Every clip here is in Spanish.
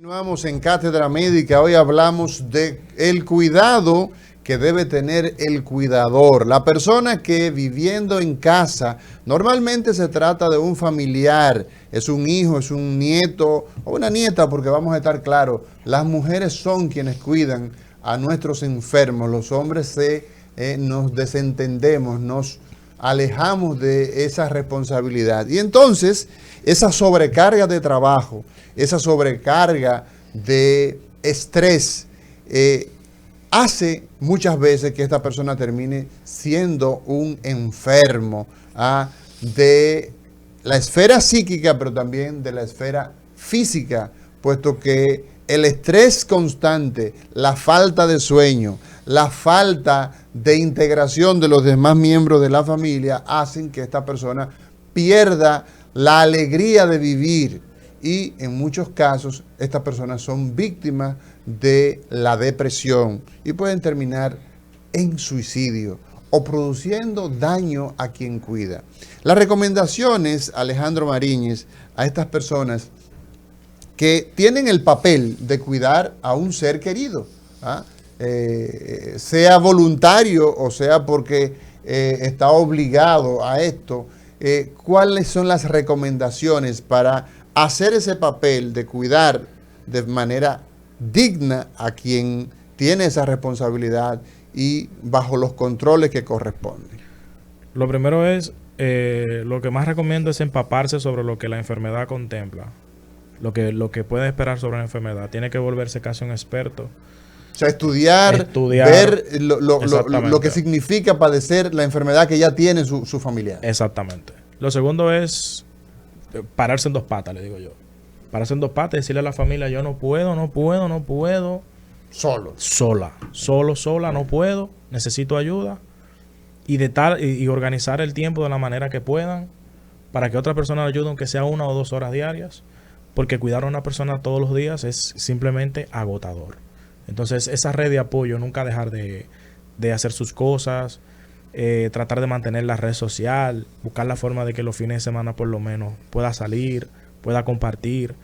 Continuamos en Cátedra Médica. Hoy hablamos de el cuidado que debe tener el cuidador. La persona que viviendo en casa, normalmente se trata de un familiar, es un hijo, es un nieto o una nieta, porque vamos a estar claros, las mujeres son quienes cuidan a nuestros enfermos. Los hombres nos desentendemos, nos alejamos de esa responsabilidad. Y entonces, esa sobrecarga de trabajo, esa sobrecarga de estrés, hace muchas veces que esta persona termine siendo un enfermo de la esfera psíquica, pero también de la esfera física, puesto que el estrés constante, la falta de sueño, la falta de integración de los demás miembros de la familia hacen que esta persona pierda la alegría de vivir, y en muchos casos estas personas son víctimas de la depresión y pueden terminar en suicidio o produciendo daño a quien cuida. Las recomendaciones, Alejandro Mariñez, a estas personas que tienen el papel de cuidar a un ser querido, sea voluntario o sea porque está obligado a esto, ¿cuáles son las recomendaciones para hacer ese papel de cuidar de manera digna a quien tiene esa responsabilidad y bajo los controles que corresponden? Lo primero es, lo que más recomiendo es empaparse sobre lo que la enfermedad contempla, lo que puede esperar sobre la enfermedad. Tiene que volverse casi un experto. O sea, estudiar ver lo que significa padecer la enfermedad que ya tiene su familiar. Exactamente. Lo segundo es pararse en dos patas, le digo yo. Pararse en dos patas y decirle a la familia, yo no puedo. Sola, no puedo, necesito ayuda. Y organizar el tiempo de la manera que puedan para que otra persona le ayude, aunque sea 1 o 2 horas diarias. Porque cuidar a una persona todos los días es simplemente agotador. Entonces, esa red de apoyo, nunca dejar de hacer sus cosas, tratar de mantener la red social, buscar la forma de que los fines de semana por lo menos pueda salir, pueda compartir,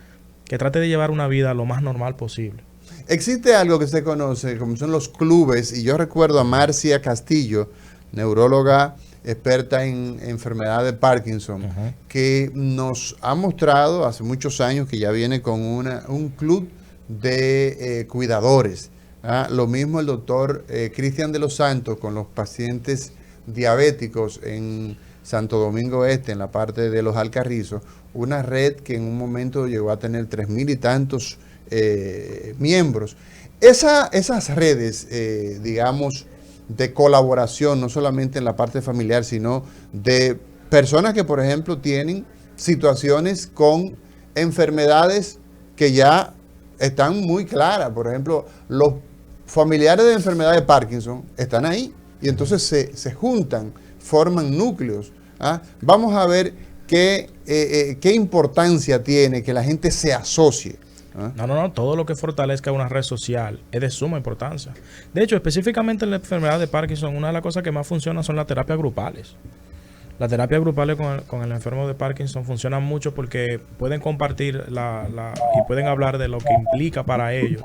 que trate de llevar una vida lo más normal posible. Existe algo que se conoce como son los clubes, y yo recuerdo a Marcia Castillo, neuróloga experta en enfermedad de Parkinson, que nos ha mostrado hace muchos años que ya viene con un club de cuidadores. Lo mismo el doctor Cristian de los Santos con los pacientes diabéticos en Santo Domingo Este, en la parte de los Alcarrizos, una red que en un momento llegó a tener 3,000 y tantos miembros. Esas redes, digamos, de colaboración, no solamente en la parte familiar, sino de personas que, por ejemplo, tienen situaciones con enfermedades que ya están muy claras. Por ejemplo, los familiares de enfermedad de Parkinson están ahí y entonces se juntan, forman núcleos. Vamos a ver qué importancia tiene que la gente se asocie. No, todo lo que fortalezca una red social es de suma importancia. De hecho, específicamente en la enfermedad de Parkinson, una de las cosas que más funciona son las terapias grupales. Las terapias grupales con el enfermo de Parkinson funcionan mucho porque pueden compartir y pueden hablar de lo que implica para ellos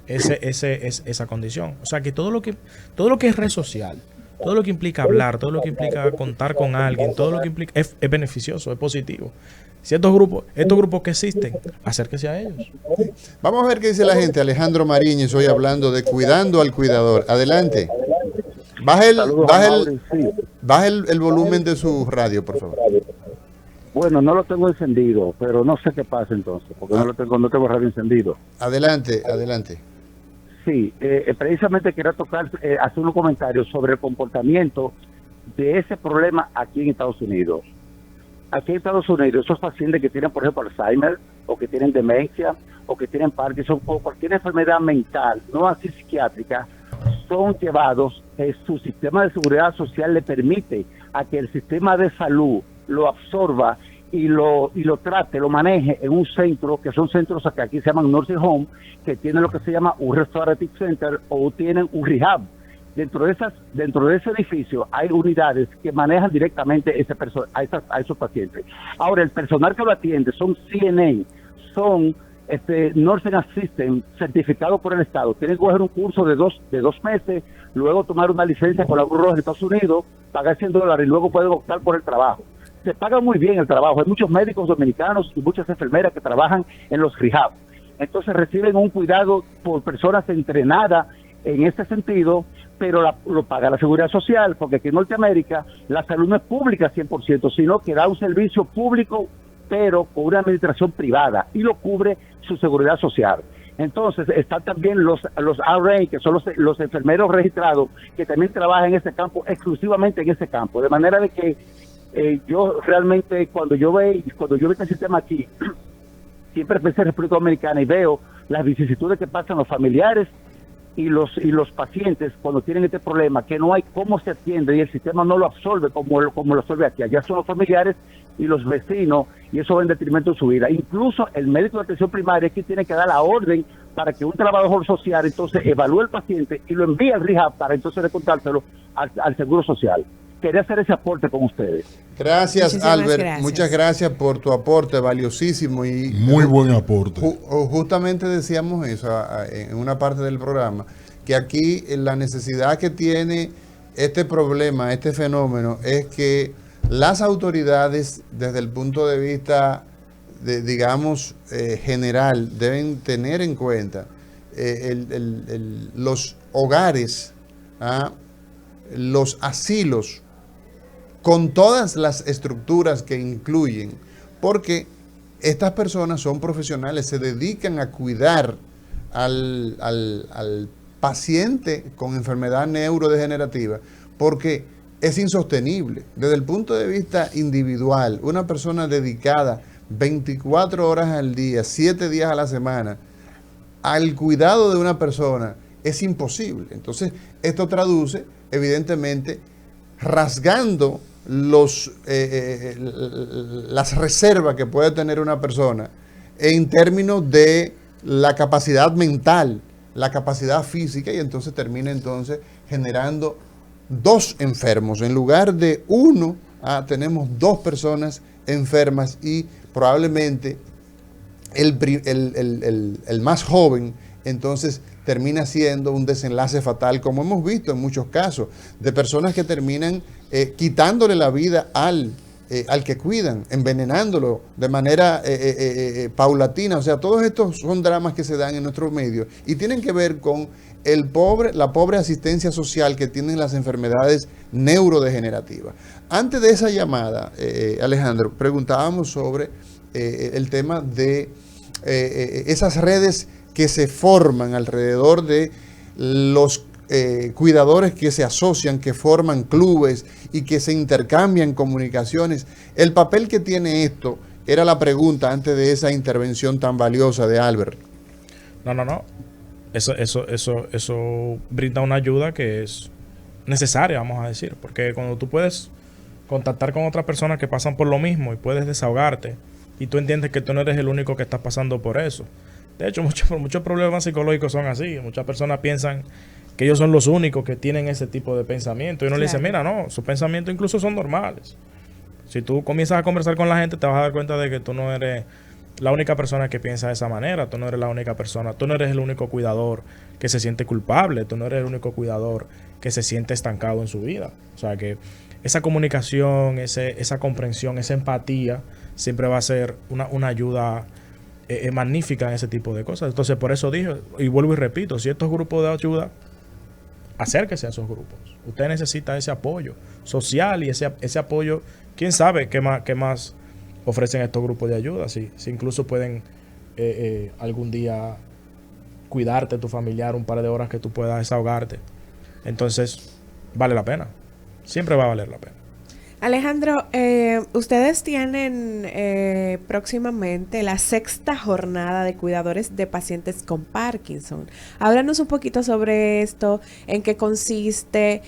esa condición. O sea que todo lo que es red social, todo lo que implica hablar, todo lo que implica contar con alguien, todo lo que implica es beneficioso, es positivo. Si estos grupos que existen, acérquese a ellos. Vamos a ver qué dice la gente. Alejandro Mariñez, hoy hablando de cuidando al cuidador. Adelante. Baja el volumen de su radio, por favor. Bueno, no lo tengo encendido, pero no sé qué pasa entonces, porque no tengo radio encendido. Adelante. Sí, precisamente quería hacer unos comentarios sobre el comportamiento de ese problema aquí en Estados Unidos. Aquí en Estados Unidos, esos pacientes que tienen, por ejemplo, Alzheimer, o que tienen demencia, o que tienen Parkinson, o cualquier enfermedad mental, no así psiquiátrica, son llevados, su sistema de seguridad social le permite a que el sistema de salud lo absorba y lo trate, lo maneje en un centro, que son centros que aquí se llaman nursing home, que tienen lo que se llama un restorative center o tienen un rehab. Dentro de ese edificio hay unidades que manejan directamente a esos pacientes. Ahora, el personal que lo atiende son CNA, son Nursing Assistant certificado por el Estado. Tienen que coger un curso de dos meses, luego tomar una licencia con la Cruz Roja de Estados Unidos, pagar $100 y luego pueden optar por el trabajo. Se paga muy bien el trabajo. Hay muchos médicos dominicanos y muchas enfermeras que trabajan en los rehab. Entonces reciben un cuidado por personas entrenadas en este sentido, pero lo paga la Seguridad Social, porque aquí en Norteamérica la salud no es pública 100%, sino que da un servicio público, pero con una administración privada, y lo cubre su Seguridad Social. Entonces están también los RA, que son los enfermeros registrados, que también trabajan en ese campo, exclusivamente en ese campo. De manera de que yo realmente, cuando yo veo este sistema aquí, siempre pensé en República Dominicana y veo las vicisitudes que pasan los familiares y los pacientes cuando tienen este problema, que no hay cómo se atiende y el sistema no lo absorbe como lo absorbe aquí. Allá son los familiares y los vecinos, y eso va en detrimento de su vida. Incluso el médico de atención primaria es quien tiene que dar la orden para que un trabajador social entonces evalúe al paciente y lo envíe al rehab para entonces recontárselo al Seguro Social. Quería hacer ese aporte con ustedes. Gracias, Muchísimas Albert. gracias. Muchas gracias por tu aporte valiosísimo. Y Muy buen aporte. Justamente decíamos eso en una parte del programa, que aquí la necesidad que tiene este problema, este fenómeno, es que las autoridades, desde el punto de vista, digamos, general, deben tener en cuenta los hogares, los asilos, con todas las estructuras que incluyen, porque estas personas son profesionales, se dedican a cuidar al paciente con enfermedad neurodegenerativa, porque es insostenible. Desde el punto de vista individual, una persona dedicada 24 horas al día, 7 días a la semana, al cuidado de una persona, es imposible. Entonces, esto traduce, evidentemente, rasgando las reservas que puede tener una persona en términos de la capacidad mental, la capacidad física, y entonces termina generando 2 enfermos. En lugar de 1, tenemos 2 personas enfermas, y probablemente el más joven entonces termina siendo un desenlace fatal, como hemos visto en muchos casos, de personas que terminan quitándole la vida al que cuidan, envenenándolo de manera paulatina. O sea, todos estos son dramas que se dan en nuestros medios y tienen que ver con la pobre asistencia social que tienen las enfermedades neurodegenerativas. Antes de esa llamada, Alejandro, preguntábamos sobre el tema de esas redes que se forman alrededor de los cuidadores que se asocian, que forman clubes y que se intercambian comunicaciones. El papel que tiene esto era la pregunta antes de esa intervención tan valiosa de Albert. No. Eso brinda una ayuda que es necesaria, vamos a decir, porque cuando tú puedes contactar con otras personas que pasan por lo mismo y puedes desahogarte y tú entiendes que tú no eres el único que está pasando por eso. De hecho, muchos problemas psicológicos son así. Muchas personas piensan que ellos son los únicos que tienen ese tipo de pensamiento. Y uno le dice, mira, no, sus pensamientos incluso son normales. Si tú comienzas a conversar con la gente, te vas a dar cuenta de que tú no eres la única persona que piensa de esa manera. Tú no eres la única persona. Tú no eres el único cuidador que se siente culpable. Tú no eres el único cuidador que se siente estancado en su vida. O sea que esa comunicación, esa comprensión, esa empatía siempre va a ser una ayuda magnífica en ese tipo de cosas. Entonces, por eso dije, y vuelvo y repito, si estos grupos de ayuda, acérquese a esos grupos. Usted necesita ese apoyo social y ese apoyo. ¿Quién sabe qué más ofrecen estos grupos de ayuda? Si incluso pueden algún día cuidarte, tu familiar, un par de horas que tú puedas desahogarte. Entonces, vale la pena. Siempre va a valer la pena. Alejandro, ustedes tienen próximamente la 6ª jornada de cuidadores de pacientes con Parkinson. Háblanos un poquito sobre esto, en qué consiste,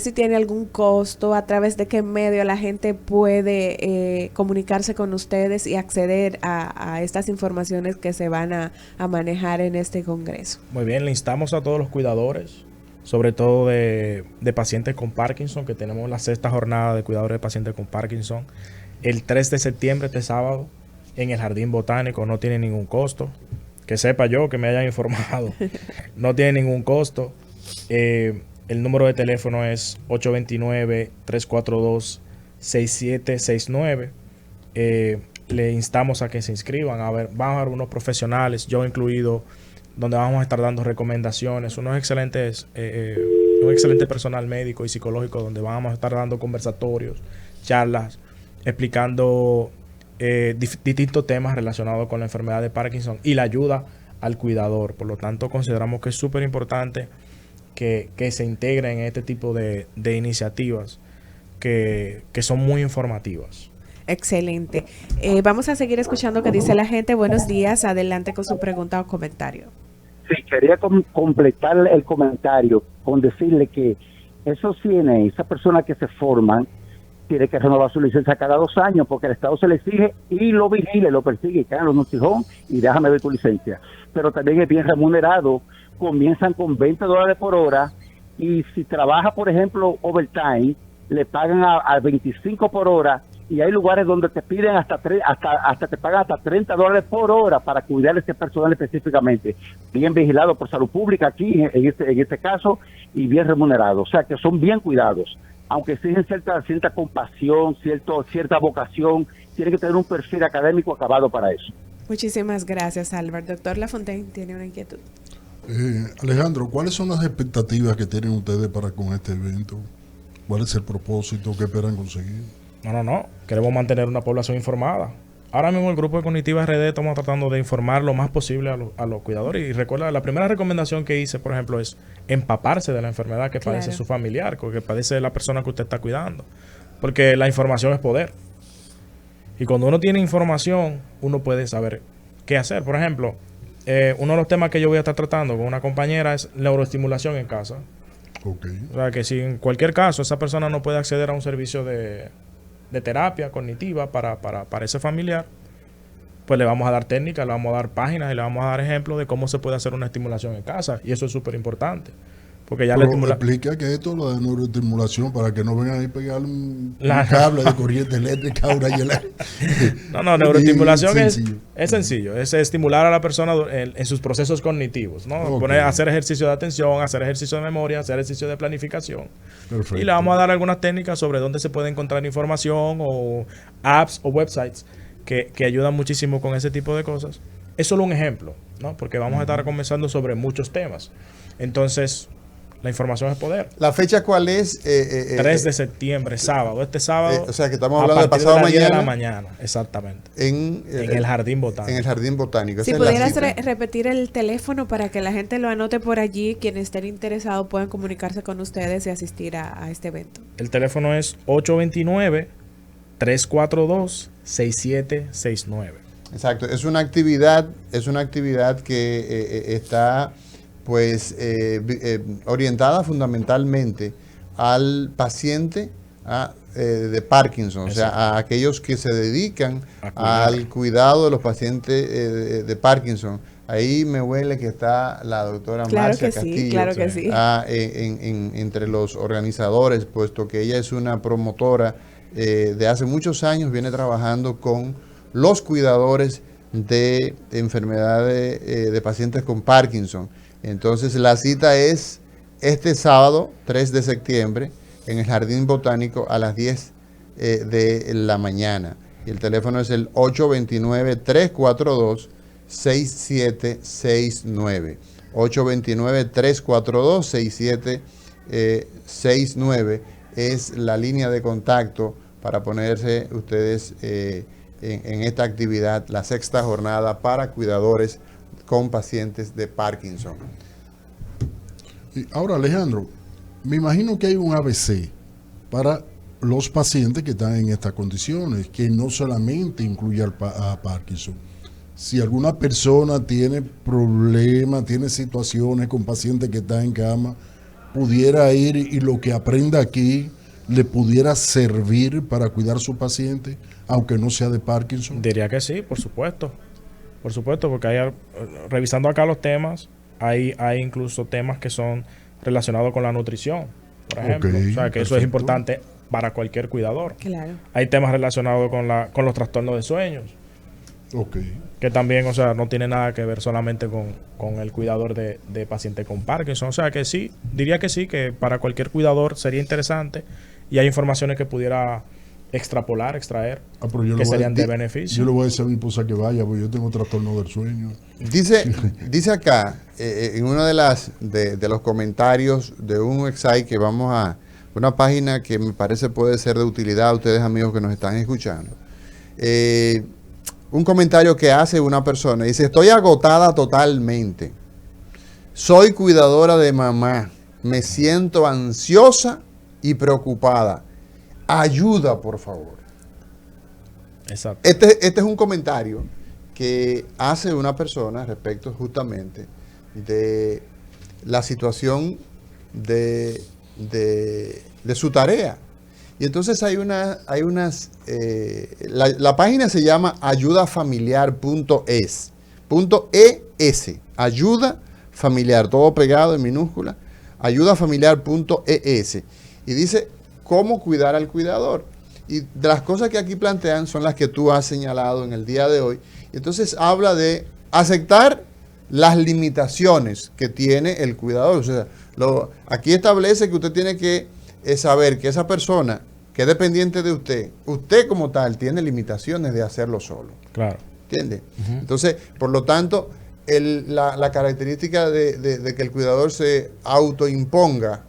si tiene algún costo, a través de qué medio la gente puede comunicarse con ustedes y acceder a estas informaciones que se van a manejar en este congreso. Muy bien, le instamos a todos los cuidadores, sobre todo de pacientes con Parkinson, que tenemos la 6ª jornada de cuidadores de pacientes con Parkinson, el 3 de septiembre, este sábado, en el Jardín Botánico. No tiene ningún costo. que sepa yo, que me hayan informado. No tiene ningún costo. El número de teléfono es 829-342-6769. Le instamos a que se inscriban. Van a haber unos profesionales, yo incluido, donde vamos a estar dando recomendaciones, un excelente personal médico y psicológico, donde vamos a estar dando conversatorios, charlas, explicando distintos temas relacionados con la enfermedad de Parkinson y la ayuda al cuidador. Por lo tanto, consideramos que es súper importante que se integren en este tipo de iniciativas que son muy informativas. Excelente. Vamos a seguir escuchando qué dice la gente. Buenos días. Adelante con su pregunta o comentario. Sí, quería completar el comentario con decirle que esos CNA, esas personas que se forman, tiene que renovar su licencia cada 2 años porque el Estado se le exige y lo vigile, lo persigue, caen los notijón y déjame ver tu licencia. Pero también es bien remunerado, comienzan con $20 por hora y si trabaja, por ejemplo, overtime, le pagan a 25 por hora y hay lugares donde te piden hasta te pagan hasta $30 por hora para cuidar a ese personal específicamente. Bien vigilado por salud pública aquí, en este caso, y bien remunerado. O sea que son bien cuidados. Aunque exigen cierta compasión, cierta vocación, tienen que tener un perfil académico acabado para eso. Muchísimas gracias, Albert. Doctor Lafontaine tiene una inquietud. Alejandro, ¿cuáles son las expectativas que tienen ustedes para con este evento? ¿Cuál es el propósito que esperan conseguir? No. Queremos mantener una población informada. Ahora mismo el grupo de Cognitiva RD estamos tratando de informar lo más posible a los cuidadores. Y recuerda, la primera recomendación que hice, por ejemplo, es empaparse de la enfermedad que padece su familiar, que padece la persona que usted está cuidando. Porque la información es poder. Y cuando uno tiene información, uno puede saber qué hacer. Por ejemplo, uno de los temas que yo voy a estar tratando con una compañera es neuroestimulación en casa. Okay. O sea, que si en cualquier caso esa persona no puede acceder a un servicio de terapia cognitiva para ese familiar, pues le vamos a dar técnicas, le vamos a dar páginas y le vamos a dar ejemplos de cómo se puede hacer una estimulación en casa. Y eso es súper importante. Porque ya explica que esto lo de neuroestimulación para que no vengan a pegar un cable de corriente eléctrica ahora y No, neuroestimulación es sencillo. Es estimular a la persona en sus procesos cognitivos, ¿no? Okay. Hacer ejercicio de atención, hacer ejercicio de memoria, hacer ejercicio de planificación. Perfecto. Y le vamos a dar algunas técnicas sobre dónde se puede encontrar información o apps o websites que ayudan muchísimo con ese tipo de cosas. Es solo un ejemplo, ¿no? Porque vamos a estar conversando sobre muchos temas. Entonces, la información es poder. ¿La fecha cuál es? 3 de septiembre, sábado. Este sábado. O sea, que estamos hablando de pasado mañana. 10 de la mañana, exactamente. En el Jardín Botánico. En el Jardín Botánico. Si pudieras repetir el teléfono para que la gente lo anote por allí, quienes estén interesados puedan comunicarse con ustedes y asistir a este evento. El teléfono es 829-342-6769. Exacto. Es una actividad que está pues orientada fundamentalmente al paciente de Parkinson, o sea, a aquellos que se dedican al cuidado de los pacientes de Parkinson. Ahí me huele que está la doctora Marcia Castillo, claro que sí. Entre los organizadores, puesto que ella es una promotora de hace muchos años, viene trabajando con los cuidadores de enfermedades de pacientes con Parkinson. Entonces la cita es este sábado 3 de septiembre en el Jardín Botánico a las 10 de la mañana. Y el teléfono es el 829-342-6769. 829-342-6769 es la línea de contacto para ponerse ustedes en esta actividad, la 6ª jornada para cuidadores con pacientes de Parkinson. Ahora, Alejandro, me imagino que hay un ABC para los pacientes que están en estas condiciones, que no solamente incluye a Parkinson. Si alguna persona tiene problemas, tiene situaciones con pacientes que están en cama, pudiera ir y lo que aprenda aquí le pudiera servir para cuidar a su paciente, aunque no sea de Parkinson. Diría que sí, por supuesto. Por supuesto, porque hay, revisando acá los temas, hay incluso temas que son relacionados con la nutrición, por ejemplo. Okay, o sea, que perfecto. eso es importante para cualquier cuidador. Claro. Hay temas relacionados con los trastornos de sueños. Ok. Que también, o sea, no tiene nada que ver solamente con el cuidador de paciente con Parkinson. O sea, que sí, diría que sí, que para cualquier cuidador sería interesante y hay informaciones que pudiera extraer, Pero yo que le voy a- serían de Yo beneficio. le voy a decir a mi esposa que vaya, porque yo tengo trastorno del sueño. Dice acá, en uno de los comentarios de un website que vamos a, una página que me parece puede ser de utilidad a ustedes amigos que nos están escuchando. Un comentario que hace una persona, dice, estoy agotada totalmente. Soy cuidadora de mamá. Me siento ansiosa y preocupada. Ayuda, por favor. Exacto. Este es un comentario que hace una persona respecto justamente de la situación de su tarea. Y entonces hay unas, la página se llama ayudafamiliar.es, .es, ayuda familiar, todo pegado en minúscula, ayudafamiliar.es. Y dice cómo cuidar al cuidador. Y de las cosas que aquí plantean son las que tú has señalado en el día de hoy. Y entonces habla de aceptar las limitaciones que tiene el cuidador. O sea, aquí establece que usted tiene que saber que esa persona que es dependiente de usted como tal tiene limitaciones de hacerlo solo. Claro. ¿Entiende? Entonces, por lo tanto, la característica de que el cuidador se autoimponga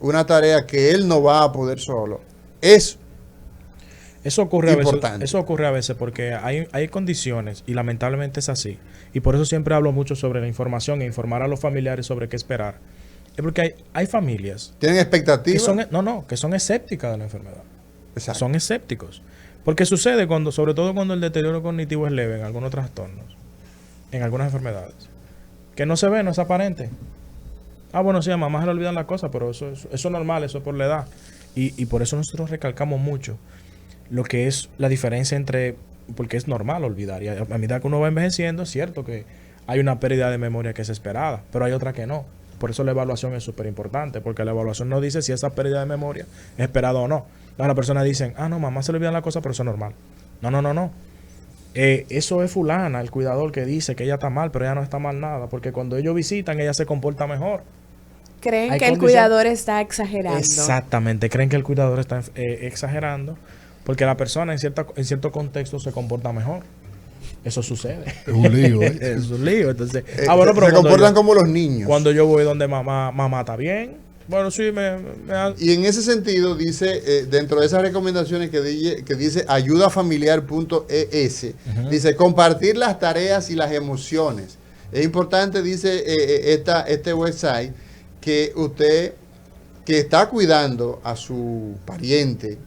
una tarea que él no va a poder solo es Eso ocurre importante. a veces. Eso ocurre a veces porque hay condiciones y lamentablemente es así. Y por eso siempre hablo mucho sobre la información e informar a los familiares sobre qué esperar. Es porque hay familias tienen que expectativas. que son escépticas de la enfermedad. Exacto. Son escépticos. Porque sucede sobre todo cuando el deterioro cognitivo es leve en algunos trastornos, en algunas enfermedades, que no se ve, no es aparente. Bueno, sí, a mamá se le olvidan las cosas, pero eso es normal, eso es por la edad. Y por eso nosotros recalcamos mucho lo que es la diferencia entre, porque es normal olvidar. Y a medida que uno va envejeciendo, es cierto que hay una pérdida de memoria que es esperada, pero hay otra que no. Por eso la evaluación es súper importante, porque la evaluación no dice si esa pérdida de memoria es esperada o no. Las personas dicen, no, mamá se le olvidan las cosas, pero eso es normal. No. Eso es fulana, el cuidador que dice que ella está mal, pero ella no está mal nada, porque cuando ellos visitan, ella se comporta mejor. Creen Hay que el condiciones- cuidador está exagerando. Exactamente, creen que el cuidador está exagerando, porque la persona en cierto contexto se comporta mejor. Eso sucede. Es un lío, ¿eh? Es un lío. Entonces, Se pero comportan como los niños. cuando yo voy donde mamá está bien, bueno, sí, Y en ese sentido, dice, dentro de esas recomendaciones que dice ayudafamiliar.es, dice compartir las tareas y las emociones. Es importante, dice este website, que usted que está cuidando a su pariente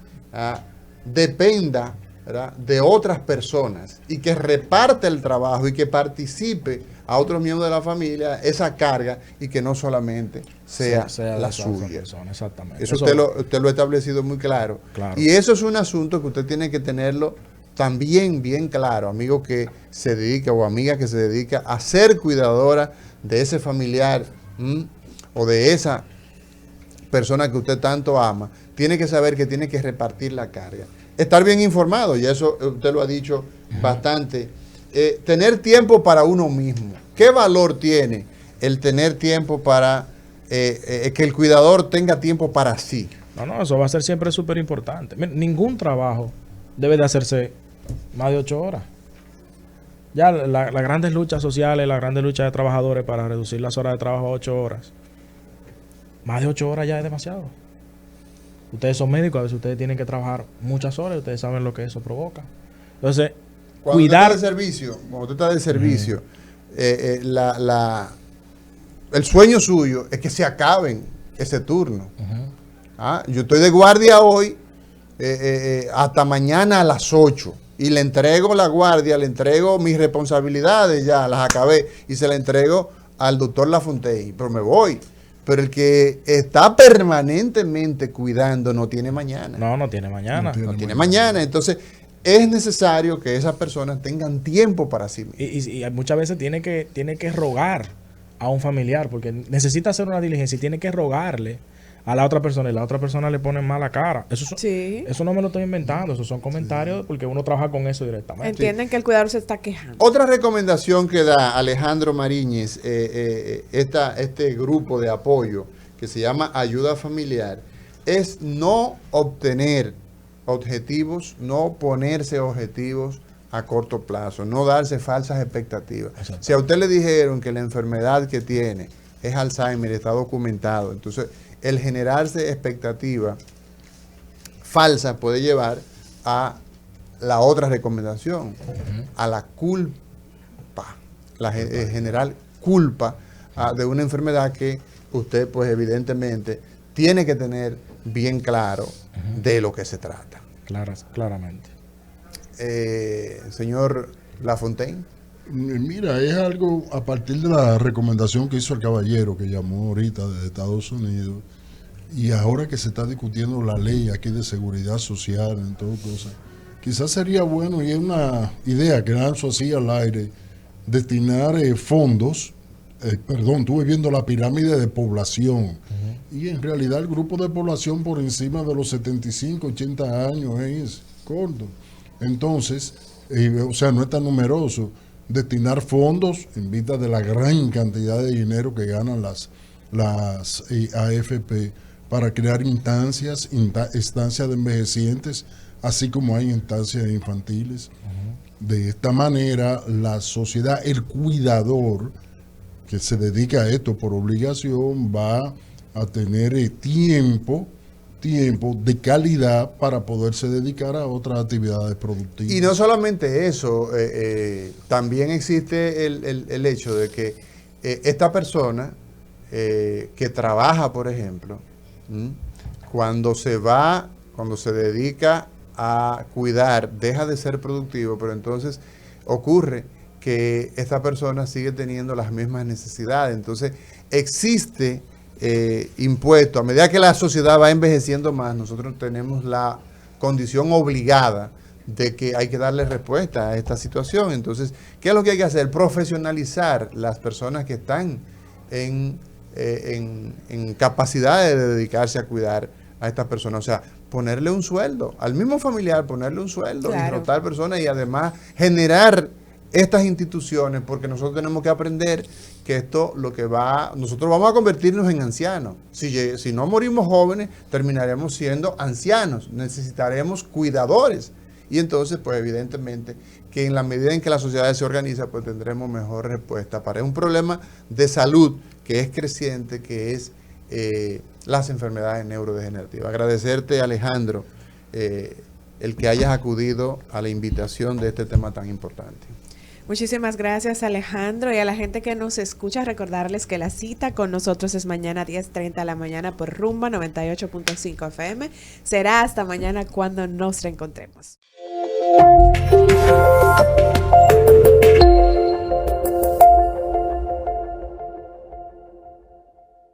dependa, ¿verdad?, de otras personas y que reparte el trabajo y que participe a otros miembros de la familia esa carga y que no solamente sea de la esa suya. persona, exactamente. Eso usted lo ha establecido muy claro. Claro. Y eso es un asunto que usted tiene que tenerlo también bien claro, amigo que se dedica o amiga que se dedica a ser cuidadora de ese familiar o de esa persona que usted tanto ama. Tiene que saber que tiene que repartir la carga. Estar bien informado, y eso usted lo ha dicho bastante. Tener tiempo para uno mismo. ¿Qué valor tiene el tener tiempo para que el cuidador tenga tiempo para sí? No, eso va a ser siempre súper importante. Ningún trabajo debe de hacerse más de 8 horas. Ya las grandes luchas sociales, las grandes luchas de trabajadores para reducir las horas de trabajo a 8 horas. Más de 8 horas ya es demasiado. Ustedes son médicos, a veces ustedes tienen que trabajar muchas horas y ustedes saben lo que eso provoca. Entonces, Cuando cuidar... tú estás de servicio, el sueño suyo es que se acaben ese turno. Yo estoy de guardia hoy hasta mañana a las 8 y le entrego la guardia, le entrego mis responsabilidades, ya las acabé y se la entrego al doctor Lafontaine, pero me voy. Pero el que está permanentemente cuidando no tiene mañana. No tiene mañana. No tiene mañana. Entonces, es necesario que esas personas tengan tiempo para sí mismas. Y muchas veces tiene que rogar a un familiar, porque necesita hacer una diligencia y tiene que rogarle a la otra persona y la otra persona le pone mala cara. Sí. Eso no me lo estoy inventando, esos son comentarios porque uno trabaja con eso directamente. Entienden que el cuidador se está quejando. Otra recomendación que da Alejandro Mariñez, este grupo de apoyo que se llama Ayuda Familiar, es no obtener objetivos, no ponerse objetivos a corto plazo, no darse falsas expectativas. Exacto. Si a usted le dijeron que la enfermedad que tiene es Alzheimer, está documentado, entonces el generarse expectativa falsa puede llevar a la otra recomendación, a la culpa, general culpa de una enfermedad que usted pues evidentemente tiene que tener bien claro de lo que se trata. Claramente. Señor Lafontaine. Mira, es algo a partir de la recomendación que hizo el caballero que llamó ahorita de Estados Unidos, y ahora que se está discutiendo la ley aquí de seguridad social en todo cosas, quizás sería bueno, y es una idea que lanzo así al aire, destinar fondos, estuve viendo la pirámide de población, y en realidad el grupo de población por encima de los 75, 80 años es corto. Entonces, o sea, no es tan numeroso. Destinar fondos en vista de la gran cantidad de dinero que ganan las AFP para crear estancias de envejecientes, así como hay instancias infantiles. De esta manera, la sociedad, el cuidador que se dedica a esto por obligación, va a tener tiempo de calidad para poderse dedicar a otras actividades productivas. Y no solamente eso, también existe el hecho de que esta persona que trabaja, por ejemplo, cuando se dedica a cuidar, deja de ser productivo, pero entonces ocurre que esta persona sigue teniendo las mismas necesidades. Entonces existe impuesto. A medida que la sociedad va envejeciendo más, nosotros tenemos la condición obligada de que hay que darle respuesta a esta situación. Entonces, ¿qué es lo que hay que hacer? Profesionalizar las personas que están en capacidad de dedicarse a cuidar a estas personas. O sea, ponerle un sueldo al mismo familiar, ponerle un sueldo, claro, y rotar personas, y además generar estas instituciones, porque nosotros tenemos que aprender que esto nosotros vamos a convertirnos en ancianos. Si no morimos jóvenes, terminaremos siendo ancianos, necesitaremos cuidadores. Y entonces, pues evidentemente, que en la medida en que la sociedad se organiza, pues tendremos mejor respuesta para un problema de salud que es creciente, que es las enfermedades neurodegenerativas. Agradecerte, Alejandro, el que hayas acudido a la invitación de este tema tan importante. Muchísimas gracias, Alejandro, y a la gente que nos escucha, recordarles que la cita con nosotros es mañana 10:30 de la mañana por Rumba 98.5 FM. Será hasta mañana cuando nos reencontremos.